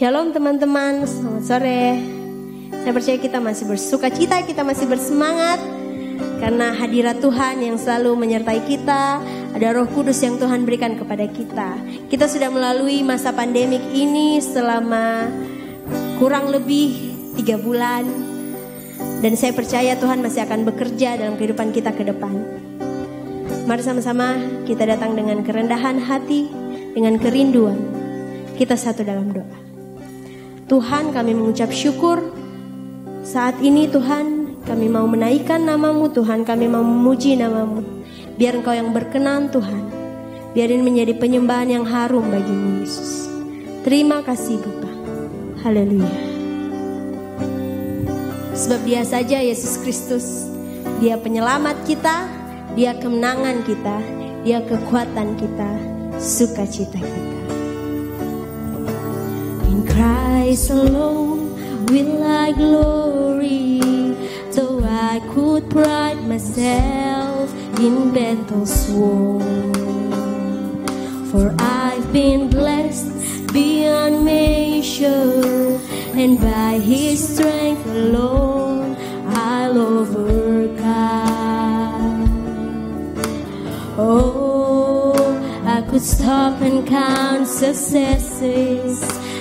Shalom teman-teman, selamat sore. Saya percaya kita masih bersuka cita, kita masih bersemangat karena hadirat Tuhan yang selalu menyertai kita. Ada Roh Kudus yang Tuhan berikan kepada kita. Kita sudah melalui masa pandemik ini selama kurang lebih 3 bulan. Dan saya percaya Tuhan masih akan bekerja dalam kehidupan kita ke depan. Mari sama-sama kita datang dengan kerendahan hati, dengan kerinduan. Kita satu dalam doa. Tuhan, kami mengucap syukur saat ini. Tuhan, kami mau menaikkan nama-Mu. Tuhan, kami mau memuji nama-Mu. Biar Engkau yang berkenan Tuhan. Biar ini menjadi penyembahan yang harum bagi-Mu Yesus. Terima kasih Bapa. Haleluya. Sebab Dia saja Yesus Kristus, Dia penyelamat kita, Dia kemenangan kita, Dia kekuatan kita, sukacita kita. In Christ alone will I glory, though I could pride myself in battle's won. For I've been blessed beyond measure, and by His strength alone I'll overcome. Oh, I could stop and count successes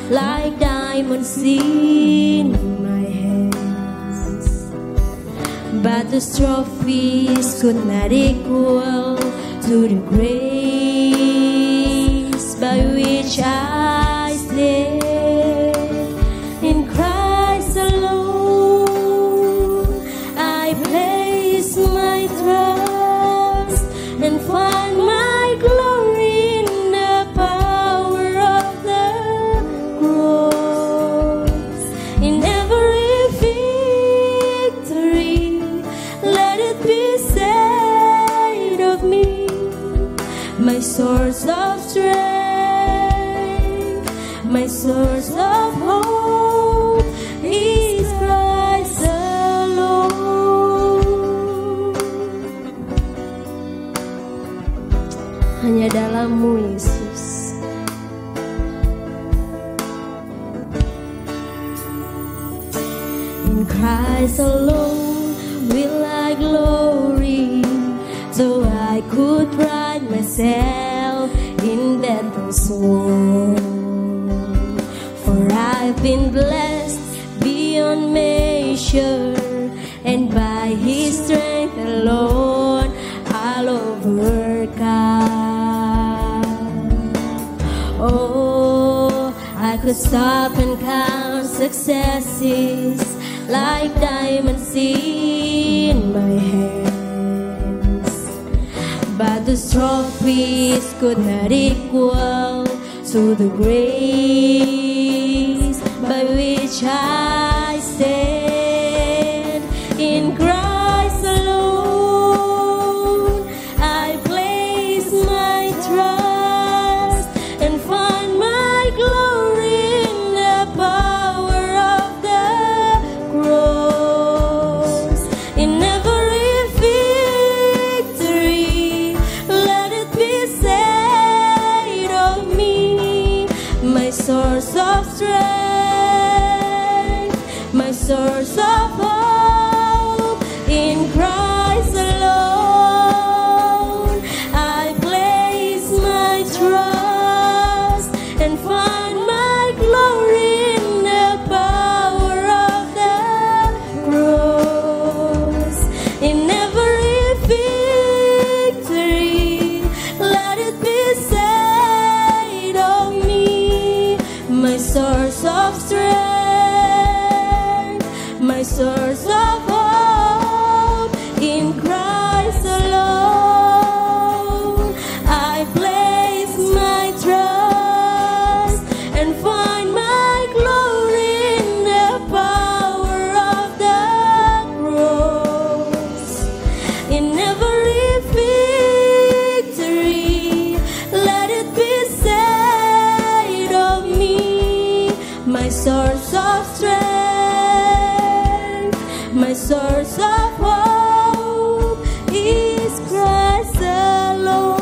like diamonds in my hands, but those trophies could not equal to the grace by which I stand. In Christ alone I place my trust and find my glory in the power of the cross. In every victory, let it be said of me, my source of strength, my source of hope is Christ alone. Hanya dalam-Mu Yesus. In Christ alone will I glory, though I could pride myself in battle's won. For I've been blessed beyond measure, and by His strength alone I'll overcome. Oh, I could stop and count successes like diamonds in my hands, but the trophies could not equal to the grace by which I stand. In Christ alone I place my trust and find my glory in the power of the cross. In every victory, let it be said of me, my source of strength, my source of hope. In Christ alone I place my trust and find my glory in the power of the cross. In every victory, let it be said of me, my source of strength, my source of hope. In Christ alone I place my trust and find my glory in the power of the cross. In every victory, let it be said of me, my source of strength, my source of hope is Christ alone.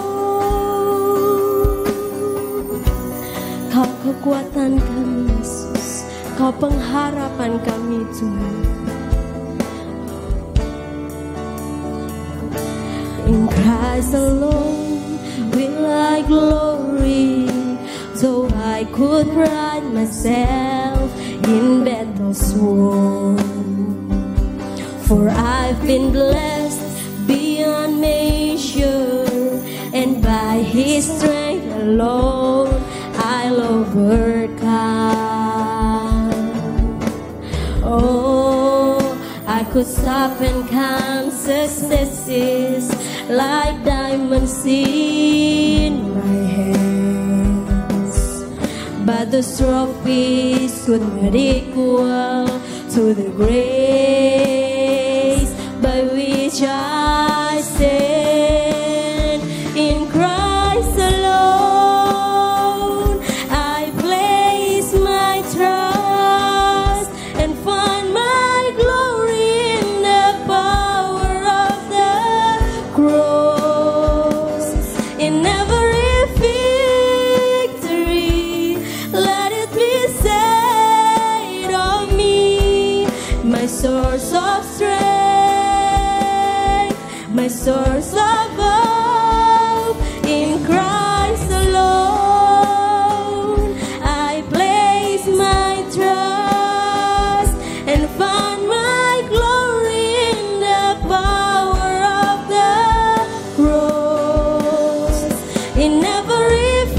Kau kekuatan kami Yesus, Kau pengharapan kami Tuhan. In Christ alone will I glory, so I could pride myself in battles won. For I've been blessed beyond measure, and by His strength alone I'll overcome. Oh, I could stop and count successes like diamonds in my hands, but those trophies could not equal to the grace by which I stand. In Christ alone I place my trust and find my glory in the power of the cross. In every victory, let it be said of me, my source of strength, my source of hope. In Christ alone I place my trust and find my glory in the power of the cross. In every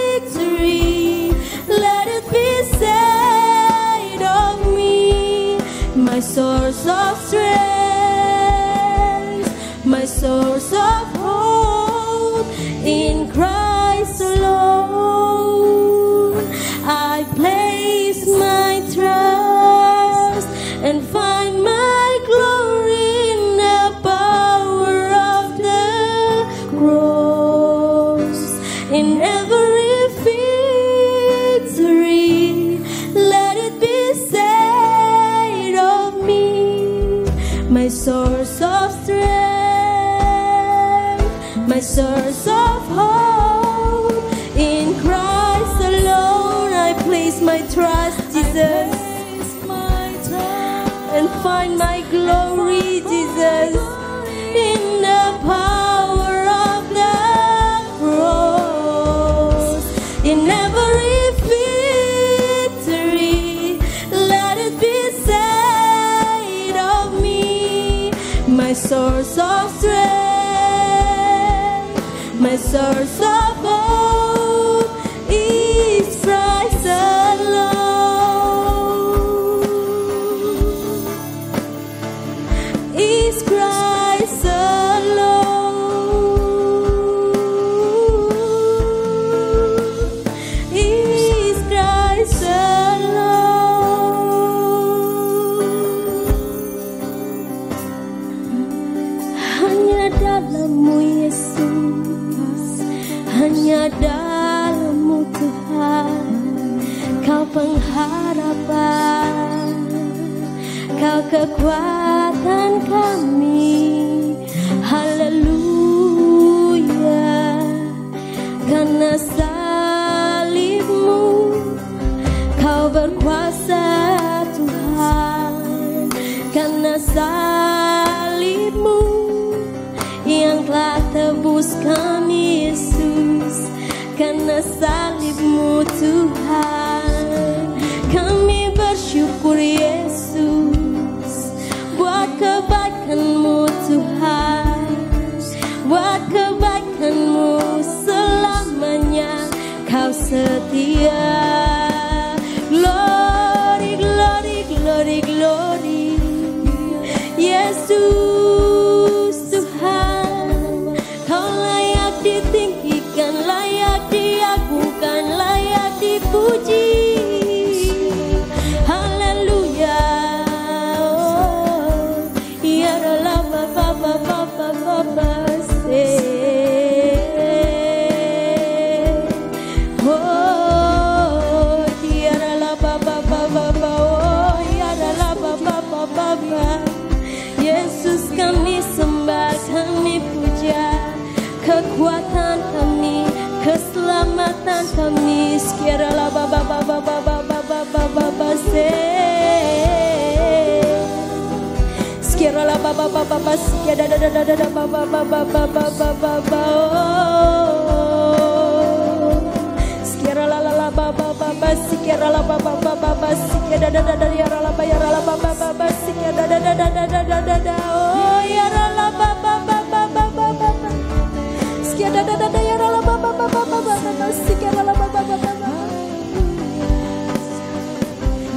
victory, let it be said of me, my source of strength, my source of hope. In Christ alone I place my trust and find my glory in the power of the cross. In every victory, let it be said of me, my source of strength, my source of hope. In Christ alone I place my trust, Jesus, and find my glory, Jesus, in the power of the cross. In every victory, let it be said of me, my source of strength, my source of hope is Christ alone, is Christ alone, is Christ alone. Hanya dalam-Mu Yesus, hanya dalam-Mu Tuhan, Kau pengharapan, Kau kekuatan kami. Haleluya, karena salib-Mu Kau berkuasa Tuhan, karena salib-Mu yang telah tebus kami Yesus, karena salib-Mu Tuhan kami bersyukur Yesus, buat kebaikan-Mu Tuhan, buat kebaikan-Mu selamanya Kau setia. Glory, glory, glory, glory, Yesus Tuhan, Kau layak ditinggikan, layak diagungkan, layak dipuji. Haleluya, oh, ya Allah, Bapa, Bapa, Bapa, Bapa, oh,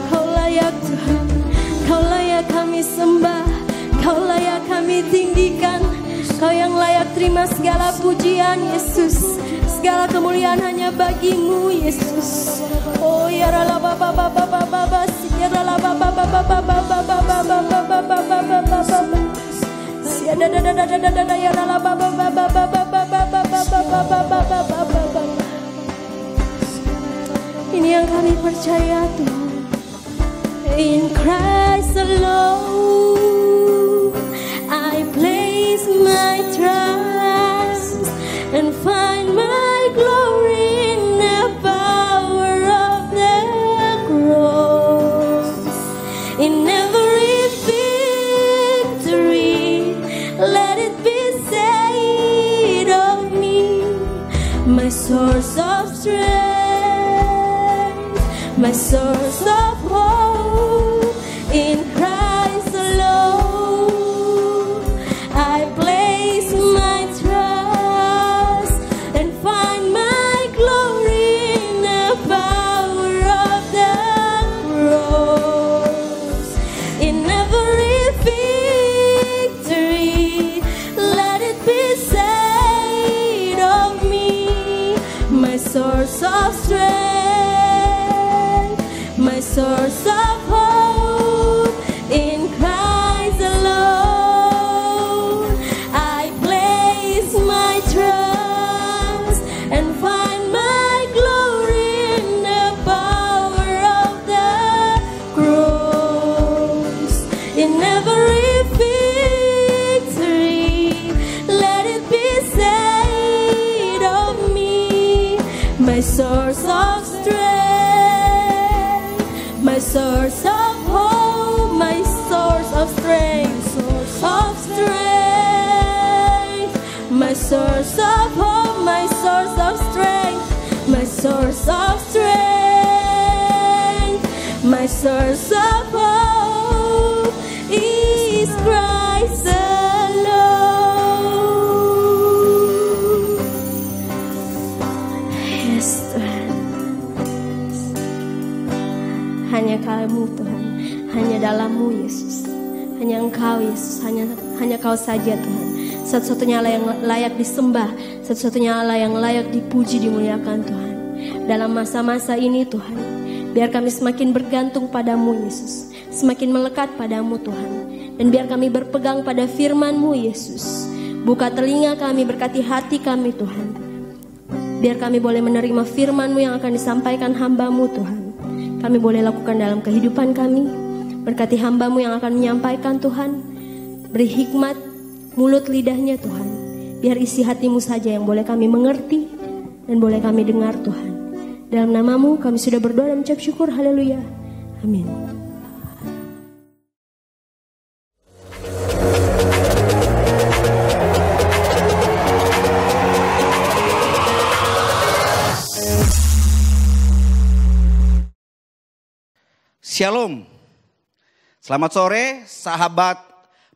Kau layak Tuhan, Kau layak kami sembah, Kau layak kami tinggikan. Kau yang layak terima segala pujian Yesus. Segala kemuliaan hanya bagimu Yesus. Oh ya rala baba baba baba ya rala baba baba baba baba baba ya da da da da da da ya rala baba baba baba baba. Ini yang kami percaya Tuhan. In Christ alone I place my trust and find my glory in the power of the cross. In every victory, let it be said of me, my source of strength, my source of hope. In Christ alone I place my trust and find my glory in the power of the cross. In every victory, let it be said of me, my source of strength, my source of hope. In Christ alone I place my trust and find my glory in the power of the cross. In every victory, let it be said of me, my source of strength, my source of hope, my source of strength, my source of hope, my source of strength, my source of strength, my source of hope is Christ alone. Yes Tuhan. Hanya Kamu Tuhan, hanya dalam-Mu Yesus, hanya Engkau Yesus, hanya Kau saja Tuhan. Satu-satunya Allah yang layak disembah, satu-satunya Allah yang layak dipuji, dimuliakan Tuhan. Dalam masa-masa ini Tuhan, biar kami semakin bergantung padamu Yesus, semakin melekat padamu Tuhan. Dan biar kami berpegang pada firman-Mu Yesus. Buka telinga kami, berkati hati kami Tuhan. Biar kami boleh menerima firman-Mu yang akan disampaikan hamba-Mu Tuhan. Kami boleh lakukan dalam kehidupan kami. Berkati hamba-Mu yang akan menyampaikan Tuhan. Beri hikmat mulut lidahnya Tuhan. Biar isi hati-Mu saja yang boleh kami mengerti dan boleh kami dengar Tuhan. Dalam nama-Mu kami sudah berdoa dan mengucap syukur. Haleluya. Amin. Shalom. Selamat sore sahabat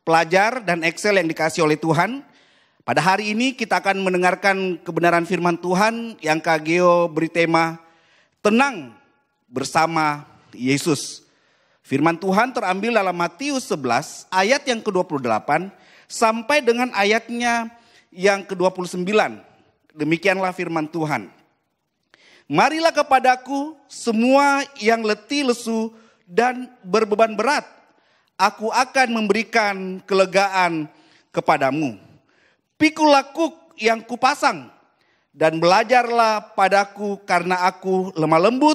pelajar dan Excel yang dikasih oleh Tuhan. Pada hari ini kita akan mendengarkan kebenaran firman Tuhan yang Kak Geo beri tema Tenang bersama Yesus. Firman Tuhan terambil dalam Matius 11 ayat yang ke-28 sampai dengan ayatnya yang ke-29. Demikianlah firman Tuhan. Marilah kepadaku semua yang letih lesu dan berbeban berat, aku akan memberikan kelegaan kepadamu. Pikulah kuk yang kupasang dan belajarlah padaku karena aku lemah lembut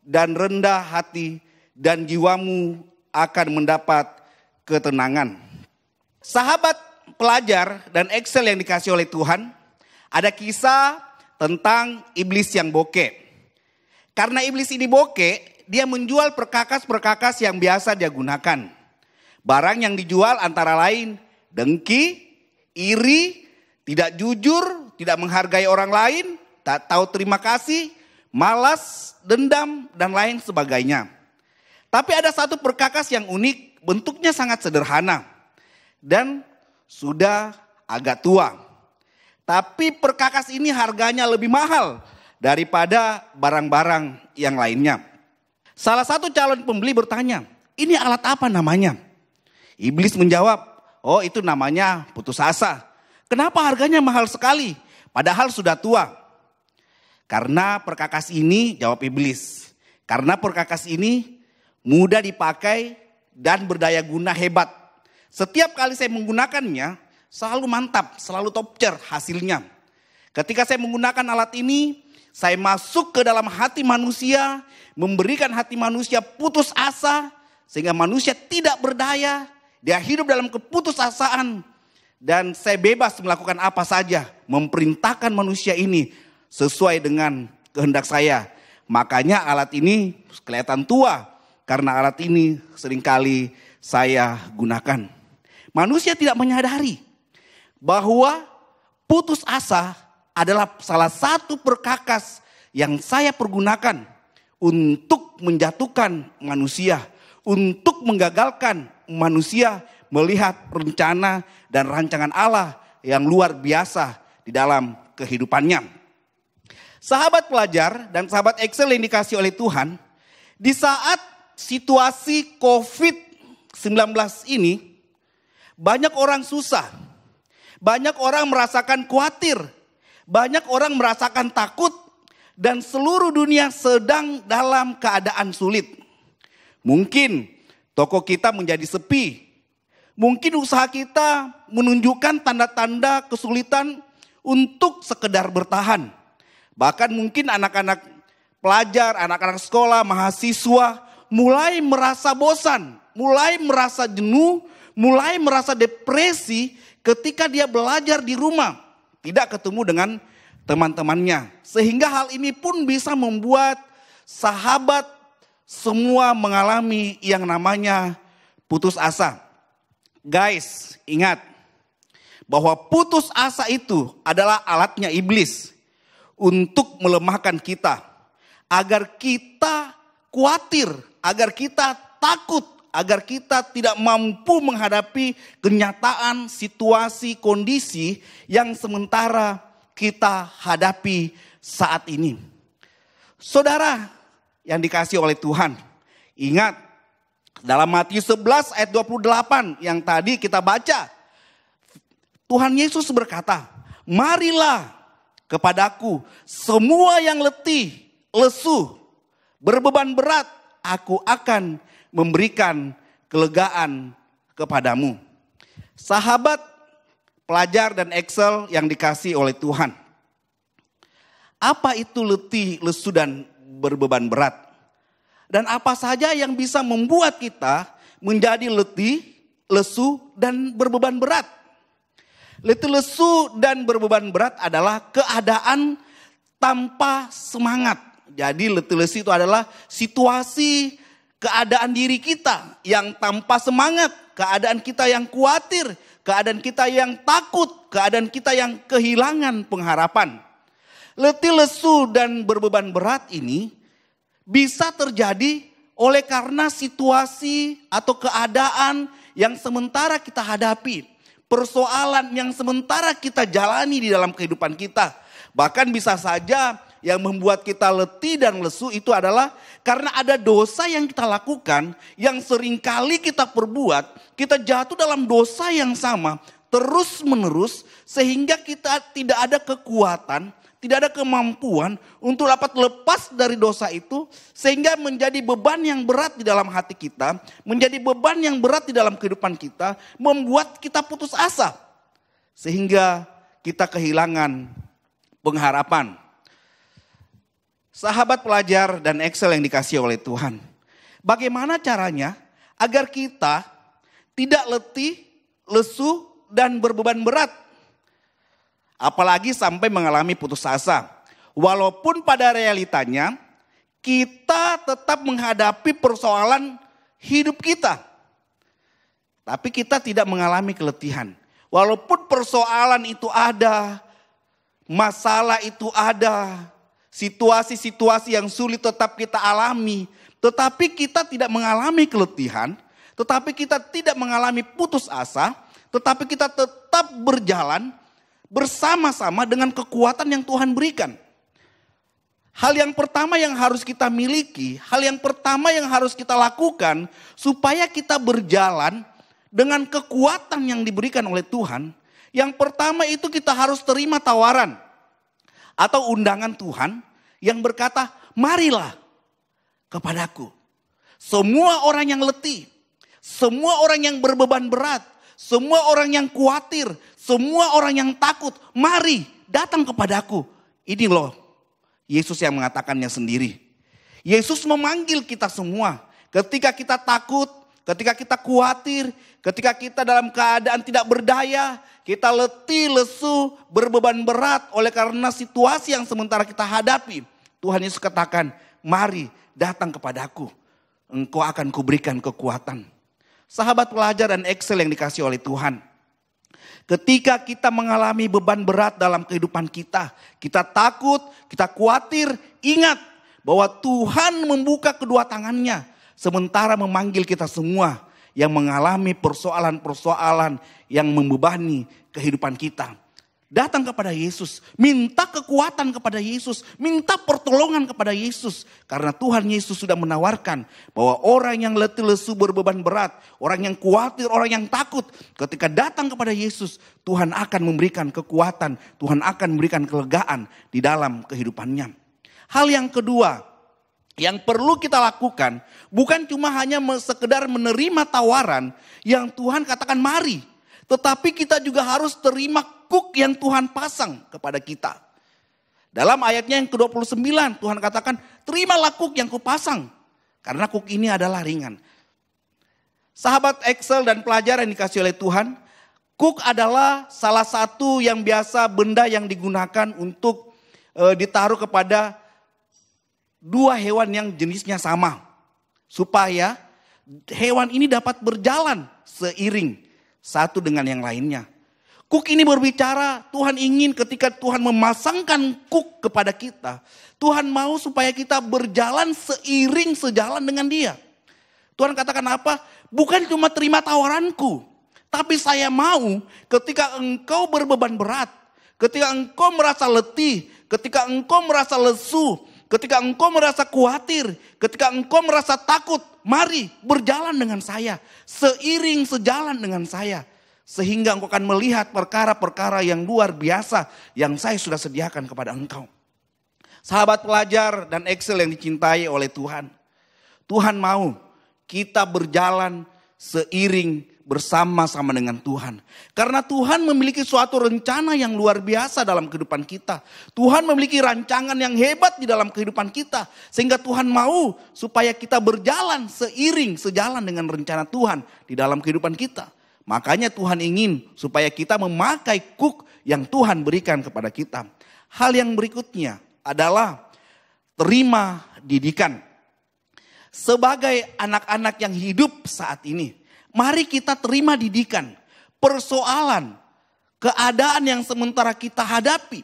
dan rendah hati dan jiwamu akan mendapat ketenangan. Sahabat pelajar dan Excel yang dikasih oleh Tuhan, ada kisah tentang iblis yang bokeh. Karena iblis ini bokeh, dia menjual perkakas-perkakas yang biasa dia gunakan. Barang yang dijual antara lain dengki, iri, tidak jujur, tidak menghargai orang lain, tak tahu terima kasih, malas, dendam, dan lain sebagainya. Tapi ada satu perkakas yang unik, bentuknya sangat sederhana dan sudah agak tua. Tapi perkakas ini harganya lebih mahal daripada barang-barang yang lainnya. Salah satu calon pembeli bertanya, ini alat apa namanya? Iblis menjawab, oh itu namanya putus asa. Kenapa harganya mahal sekali? Padahal sudah tua. Karena perkakas ini, jawab iblis. Karena perkakas ini mudah dipakai dan berdaya guna hebat. Setiap kali saya menggunakannya, selalu mantap, selalu top tier hasilnya. Ketika saya menggunakan alat ini, saya masuk ke dalam hati manusia, memberikan hati manusia putus asa, sehingga manusia tidak berdaya, dia hidup dalam keputusasaan. Dan saya bebas melakukan apa saja, memperintahkan manusia ini sesuai dengan kehendak saya. Makanya alat ini kelihatan tua, karena alat ini seringkali saya gunakan. Manusia tidak menyadari bahwa putus asa adalah salah satu perkakas yang saya pergunakan untuk menjatuhkan manusia, untuk menggagalkan manusia melihat rencana dan rancangan Allah yang luar biasa di dalam kehidupannya. Sahabat pelajar dan sahabat Excel yang dikasih oleh Tuhan, di saat situasi COVID-19 ini, banyak orang susah, banyak orang merasakan khawatir, banyak orang merasakan takut, dan seluruh dunia sedang dalam keadaan sulit. Mungkin toko kita menjadi sepi. Mungkin usaha kita menunjukkan tanda-tanda kesulitan untuk sekedar bertahan. Bahkan mungkin anak-anak pelajar, anak-anak sekolah, mahasiswa mulai merasa bosan, mulai merasa jenuh, mulai merasa depresi ketika dia belajar di rumah. Tidak ketemu dengan teman-temannya. Sehingga hal ini pun bisa membuat sahabat semua mengalami yang namanya putus asa. Guys, ingat bahwa putus asa itu adalah alatnya iblis untuk melemahkan kita. Agar kita khawatir, agar kita takut, agar kita tidak mampu menghadapi kenyataan, situasi, kondisi yang sementara kita hadapi saat ini. Saudara yang dikasihi oleh Tuhan, ingat dalam Matius 11 ayat 28 yang tadi kita baca, Tuhan Yesus berkata, marilah kepadaku semua yang letih, lesu, berbeban berat, aku akan memberikan kelegaan kepadamu. Sahabat pelajar dan Excel yang dikasihi oleh Tuhan. Apa itu letih, lesu, dan berbeban berat? Dan apa saja yang bisa membuat kita menjadi letih, lesu, dan berbeban berat? Letih, lesu, dan berbeban berat adalah keadaan tanpa semangat. Jadi letih, lesu itu adalah situasi keadaan diri kita yang tanpa semangat, keadaan kita yang khawatir, keadaan kita yang takut, keadaan kita yang kehilangan pengharapan. Letih, lesu, dan berbeban berat ini bisa terjadi oleh karena situasi atau keadaan yang sementara kita hadapi. Persoalan yang sementara kita jalani di dalam kehidupan kita. Bahkan bisa saja yang membuat kita letih dan lesu itu adalah karena ada dosa yang kita lakukan, yang seringkali kita perbuat, kita jatuh dalam dosa yang sama terus menerus sehingga kita tidak ada kekuatan, tidak ada kemampuan untuk dapat lepas dari dosa itu sehingga menjadi beban yang berat di dalam hati kita, menjadi beban yang berat di dalam kehidupan kita, membuat kita putus asa sehingga kita kehilangan pengharapan. Sahabat pelajar dan Excel yang dikasihi oleh Tuhan, bagaimana caranya agar kita tidak letih, lesu, dan berbeban berat? Apalagi sampai mengalami putus asa. Walaupun pada realitanya kita tetap menghadapi persoalan hidup kita. Tapi kita tidak mengalami keletihan. Walaupun persoalan itu ada, masalah itu ada, situasi-situasi yang sulit tetap kita alami. Tetapi kita tidak mengalami keletihan, tetapi kita tidak mengalami putus asa, tetapi kita tetap berjalan bersama-sama dengan kekuatan yang Tuhan berikan. Hal yang pertama yang harus kita miliki, hal yang pertama yang harus kita lakukan supaya kita berjalan dengan kekuatan yang diberikan oleh Tuhan. Yang pertama itu kita harus terima tawaran atau undangan Tuhan yang berkata, marilah kepadaku. Semua orang yang letih, semua orang yang berbeban berat, semua orang yang khawatir, semua orang yang takut, mari datang kepadaku. Ini loh Yesus yang mengatakannya sendiri. Yesus memanggil kita semua. Ketika kita takut, ketika kita khawatir, ketika kita dalam keadaan tidak berdaya, kita letih, lesu, berbeban berat oleh karena situasi yang sementara kita hadapi. Tuhan Yesus katakan, mari datang kepadaku, engkau akan kuberikan kekuatan. Sahabat pelajar dan Excel yang dikasih oleh Tuhan. Ketika kita mengalami beban berat dalam kehidupan kita takut, kita khawatir, ingat bahwa Tuhan membuka kedua tangannya. Sementara memanggil kita semua yang mengalami persoalan-persoalan yang membebani kehidupan kita. Datang kepada Yesus, minta kekuatan kepada Yesus, minta pertolongan kepada Yesus. Karena Tuhan Yesus sudah menawarkan bahwa orang yang letih lesu berbeban berat, orang yang khawatir, orang yang takut, ketika datang kepada Yesus, Tuhan akan memberikan kekuatan, Tuhan akan memberikan kelegaan di dalam kehidupannya. Hal yang kedua, yang perlu kita lakukan bukan cuma hanya sekedar menerima tawaran yang Tuhan katakan mari. Tetapi kita juga harus terima kuk yang Tuhan pasang kepada kita. Dalam ayatnya yang ke-29 Tuhan katakan terimalah kuk yang kupasang. Karena kuk ini adalah ringan. Sahabat Excel dan pelajar yang dikasih oleh Tuhan. Kuk adalah salah satu yang biasa benda yang digunakan untuk ditaruh kepada dua hewan yang jenisnya sama. Supaya hewan ini dapat berjalan seiring satu dengan yang lainnya. Kuk ini berbicara, Tuhan ingin ketika Tuhan memasangkan kuk kepada kita, Tuhan mau supaya kita berjalan seiring sejalan dengan Dia. Tuhan katakan apa? Bukan cuma terima tawaranku, tapi saya mau ketika engkau berbeban berat, ketika engkau merasa letih, ketika engkau merasa lesu, ketika engkau merasa khawatir, ketika engkau merasa takut, mari berjalan dengan saya, seiring sejalan dengan saya. Sehingga engkau akan melihat perkara-perkara yang luar biasa yang saya sudah sediakan kepada engkau. Sahabat pelajar dan Excel yang dicintai oleh Tuhan. Tuhan mau kita berjalan seiring bersama-sama dengan Tuhan. Karena Tuhan memiliki suatu rencana yang luar biasa dalam kehidupan kita. Tuhan memiliki rancangan yang hebat di dalam kehidupan kita. Sehingga Tuhan mau supaya kita berjalan seiring sejalan dengan rencana Tuhan di dalam kehidupan kita. Makanya Tuhan ingin supaya kita memakai kuk yang Tuhan berikan kepada kita. Hal yang berikutnya adalah terima didikan. Sebagai anak-anak yang hidup saat ini, mari kita terima didikan. Persoalan, keadaan yang sementara kita hadapi,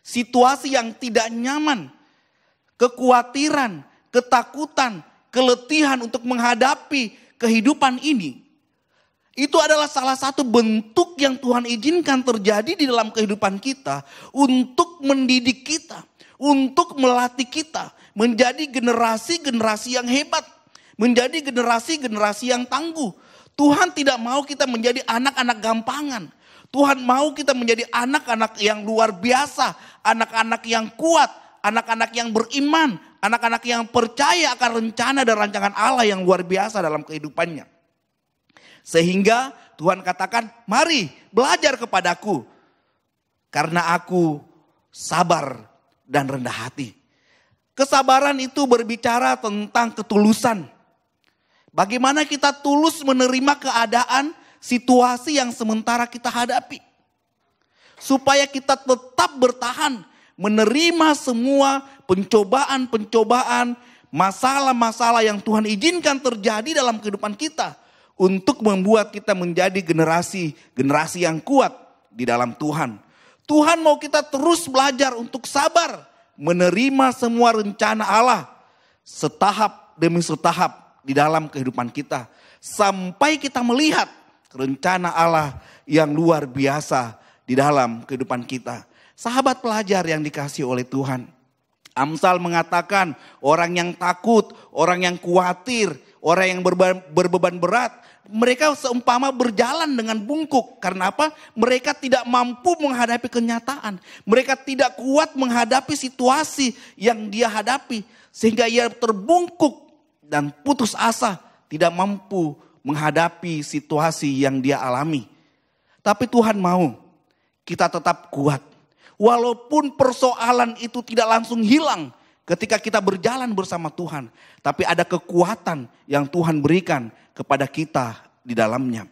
situasi yang tidak nyaman, kekhawatiran, ketakutan, keletihan untuk menghadapi kehidupan ini. Itu adalah salah satu bentuk yang Tuhan izinkan terjadi di dalam kehidupan kita untuk mendidik kita, untuk melatih kita menjadi generasi-generasi yang hebat, menjadi generasi-generasi yang tangguh. Tuhan tidak mau kita menjadi anak-anak gampangan. Tuhan mau kita menjadi anak-anak yang luar biasa, anak-anak yang kuat, anak-anak yang beriman, anak-anak yang percaya akan rencana dan rancangan Allah yang luar biasa dalam kehidupannya. Sehingga Tuhan katakan, mari belajar kepadaku. Karena aku sabar dan rendah hati. Kesabaran itu berbicara tentang ketulusan. Bagaimana kita tulus menerima keadaan, situasi yang sementara kita hadapi. Supaya kita tetap bertahan menerima semua pencobaan-pencobaan, masalah-masalah yang Tuhan izinkan terjadi dalam kehidupan kita. untuk membuat kita menjadi generasi yang kuat di dalam Tuhan. Tuhan mau kita terus belajar untuk sabar, menerima semua rencana Allah setahap demi setahap di dalam kehidupan kita. Sampai kita melihat rencana Allah yang luar biasa di dalam kehidupan kita. Sahabat pelajar yang dikasihi oleh Tuhan. Amsal mengatakan orang yang takut, orang yang khawatir, orang yang berbeban berat, mereka seumpama berjalan dengan bungkuk. Karena apa? Mereka tidak mampu menghadapi kenyataan. Mereka tidak kuat menghadapi situasi yang dia hadapi. Sehingga ia terbungkuk dan putus asa. Tidak mampu menghadapi situasi yang dia alami. Tapi Tuhan mau kita tetap kuat. Walaupun persoalan itu tidak langsung hilang ketika kita berjalan bersama Tuhan. Tapi ada kekuatan yang Tuhan berikan kepada kita di dalamnya.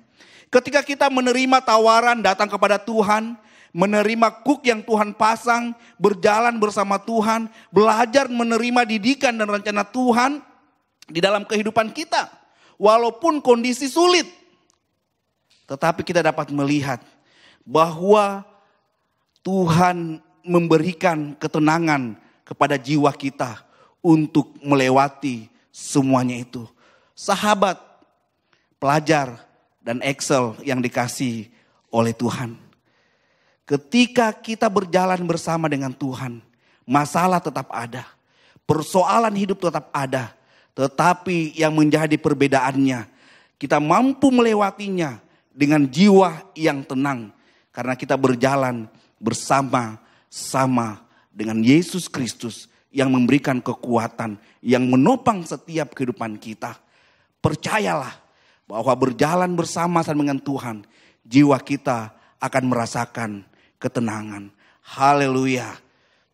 Ketika kita menerima tawaran datang kepada Tuhan, menerima kuk yang Tuhan pasang, berjalan bersama Tuhan, belajar menerima didikan dan rencana Tuhan di dalam kehidupan kita. Walaupun kondisi sulit, tetapi kita dapat melihat bahwa Tuhan memberikan ketenangan kepada jiwa kita untuk melewati semuanya itu. Sahabat, pelajar, dan Excel yang dikasihi oleh Tuhan. Ketika kita berjalan bersama dengan Tuhan, masalah tetap ada. Persoalan hidup tetap ada. Tetapi yang menjadi perbedaannya, kita mampu melewatinya dengan jiwa yang tenang. Karena kita berjalan bersama-sama dengan Yesus Kristus yang memberikan kekuatan, yang menopang setiap kehidupan kita. Percayalah bahwa berjalan bersama-sama dengan Tuhan, jiwa kita akan merasakan ketenangan. Haleluya.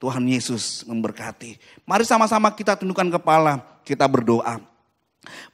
Tuhan Yesus memberkati. Mari sama-sama kita tundukkan kepala, kita berdoa.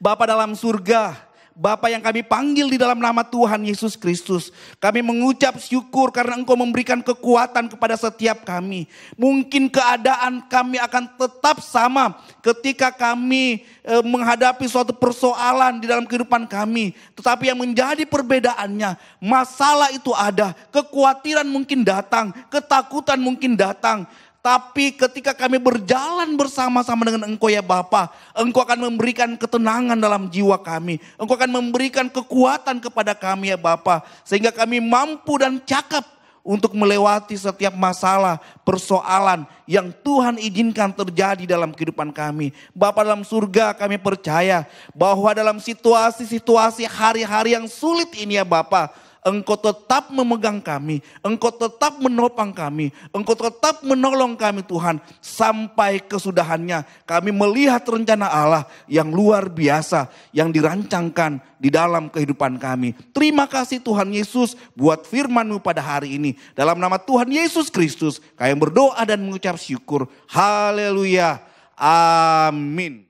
Bapa dalam surga, Bapa yang kami panggil di dalam nama Tuhan Yesus Kristus. Kami mengucap syukur karena Engkau memberikan kekuatan kepada setiap kami. Mungkin keadaan kami akan tetap sama ketika kami menghadapi suatu persoalan di dalam kehidupan kami. Tetapi yang menjadi perbedaannya, masalah itu ada. Kekhawatiran mungkin datang, ketakutan mungkin datang. Tapi ketika kami berjalan bersama-sama dengan Engkau ya Bapa, Engkau akan memberikan ketenangan dalam jiwa kami. Engkau akan memberikan kekuatan kepada kami ya Bapa. Sehingga kami mampu dan cakap untuk melewati setiap masalah, persoalan yang Tuhan izinkan terjadi dalam kehidupan kami. Bapa dalam surga, kami percaya bahwa dalam situasi-situasi hari-hari yang sulit ini ya Bapa, Engkau tetap memegang kami, Engkau tetap menopang kami, Engkau tetap menolong kami Tuhan. Sampai kesudahannya kami melihat rencana Allah yang luar biasa yang dirancangkan di dalam kehidupan kami. Terima kasih Tuhan Yesus buat firman-Mu pada hari ini. Dalam nama Tuhan Yesus Kristus kami berdoa dan mengucap syukur. Haleluya. Amin.